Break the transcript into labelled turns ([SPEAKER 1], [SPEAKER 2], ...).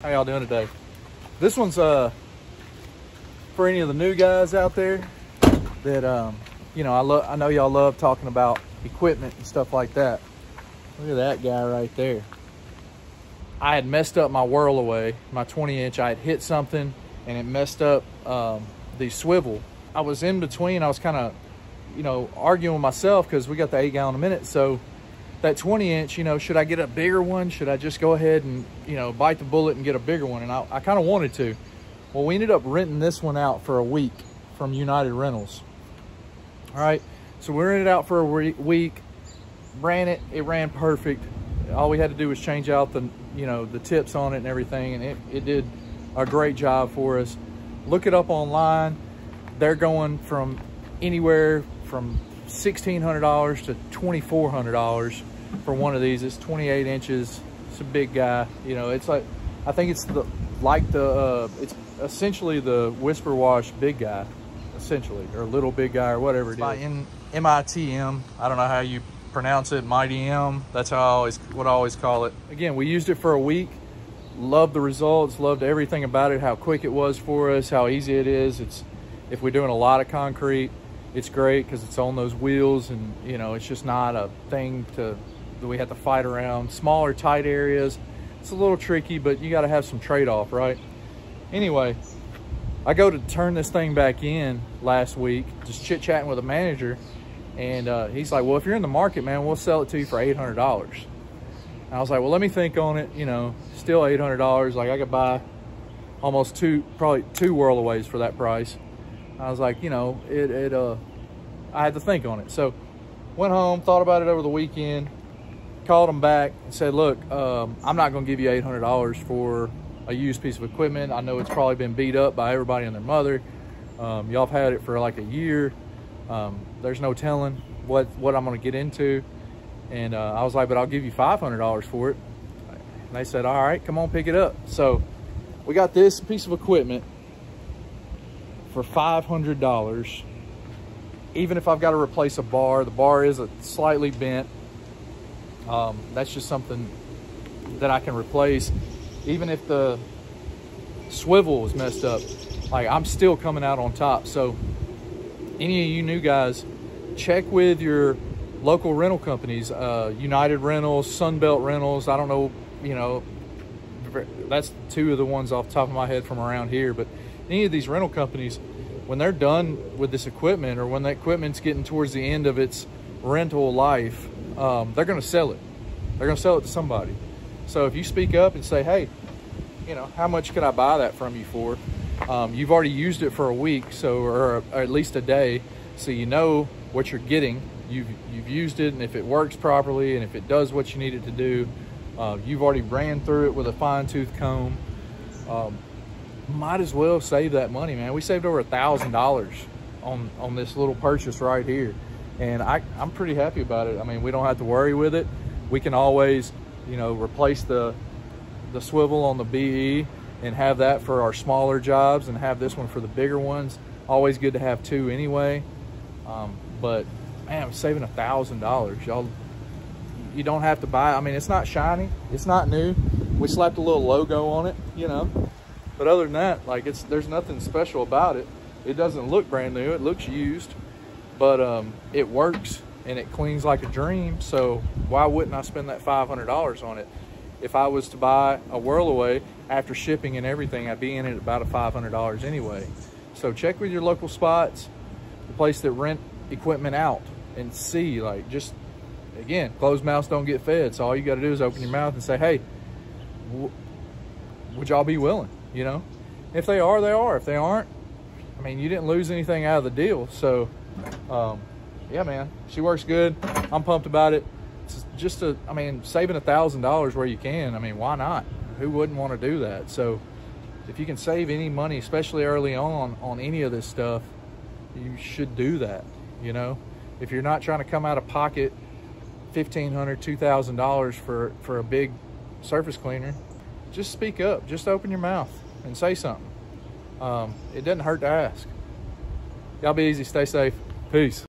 [SPEAKER 1] How y'all doing today? This one's for any of the new guys out there that you know, I know y'all love talking about equipment and stuff like that. Look at that guy right there. I had messed up my whirl away, my 20-inch. I had hit something and it messed up the swivel. I was in between. I was kind of, you know, arguing with myself because we got the 8 gallon a minute. So that 20-inch, you know, should I get a bigger one? Should I just go ahead and, you know, bite the bullet and get a bigger one? And I kind of wanted to. Well, we ended up renting this one out for a week from United Rentals. All right, so we rented it out for a week, ran it. It ran perfect. All we had to do was change out the, you know, the tips on it and everything, and it did a great job for us. Look it up online. They're going from anywhere from $1,600 to $2,400 for one of these. It's 28 inches. It's a big guy. You know, it's like, I think it's it's essentially the Whisper Wash big guy, essentially, or little big guy, or whatever it is. By MITM. I don't know how you pronounce it. Mighty M. That's how what I always call it. Again, we used it for a week. Loved the results. Loved everything about it. How quick it was for us. How easy it is. If we're doing a lot of concrete, it's great because it's on those wheels, and you know, it's just not a thing that we have to fight around. Smaller, tight areas, it's a little tricky, but you got to have some trade-off, right? Anyway, I go to turn this thing back in last week, just chit-chatting with a manager, and he's like, well, if you're in the market, man, we'll sell it to you for $800. And I was like, well, let me think on it. You know, still $800. Like, I could buy almost probably two whirlaways for that price. I was like, you know, I had to think on it. So went home, thought about it over the weekend, called them back and said, look, I'm not going to give you $800 for a used piece of equipment. I know it's probably been beat up by everybody and their mother. Y'all have had it for like a year. There's no telling what I'm going to get into. And I was like, but I'll give you $500 for it. And they said, all right, come on, pick it up. So we got this piece of equipment for $500. Even if I've got to replace a bar, the bar is slightly bent. That's just something that I can replace. Even if the swivel is messed up, like, I'm still coming out on top. So any of you new guys, check with your local rental companies, United Rentals, Sunbelt Rentals. I don't know, you know, that's two of the ones off the top of my head from around here. But any of these rental companies, when they're done with this equipment, or when that equipment's getting towards the end of its rental life, they're going to sell it. They're going to sell it to somebody. So if you speak up and say, hey, you know, how much could I buy that from you for? You've already used it for a week, so, or at least a day, so you know what you're getting. You've used it, and if it works properly, and if it does what you need it to do, you've already ran through it with a fine-tooth comb. Might as well save that money, man. We saved over $1,000 on this little purchase right here, and I'm pretty happy about it. I mean, we don't have to worry with it. We can always, you know, replace the swivel on the BE and have that for our smaller jobs, and have this one for the bigger ones. Always good to have two anyway. But man, I'm saving $1,000. Y'all, you don't have to buy. I mean, it's not shiny, it's not new. We slapped a little logo on it, you know. But other than that, like, there's nothing special about it. It doesn't look brand new. It looks used, but it works and it cleans like a dream. So why wouldn't I spend that $500 on it? If I was to buy a whirlaway after shipping and everything, I'd be in it about $500 anyway. So check with your local spots, the place that rent equipment out, and see, like, just, again, closed mouths don't get fed. So all you got to do is open your mouth and say, hey, would y'all be willing? You know, if they are, they are. If they aren't, I mean, you didn't lose anything out of the deal. So yeah, man, she works good. I'm pumped about it. It's just I mean, saving $1,000 where you can, I mean, why not? Who wouldn't want to do that? So if you can save any money, especially early on any of this stuff, you should do that. You know, if you're not trying to come out of pocket $1,500, $2,000 for a big surface cleaner, just speak up. Just open your mouth and say something. It doesn't hurt to ask. Y'all be easy. Stay safe. Peace.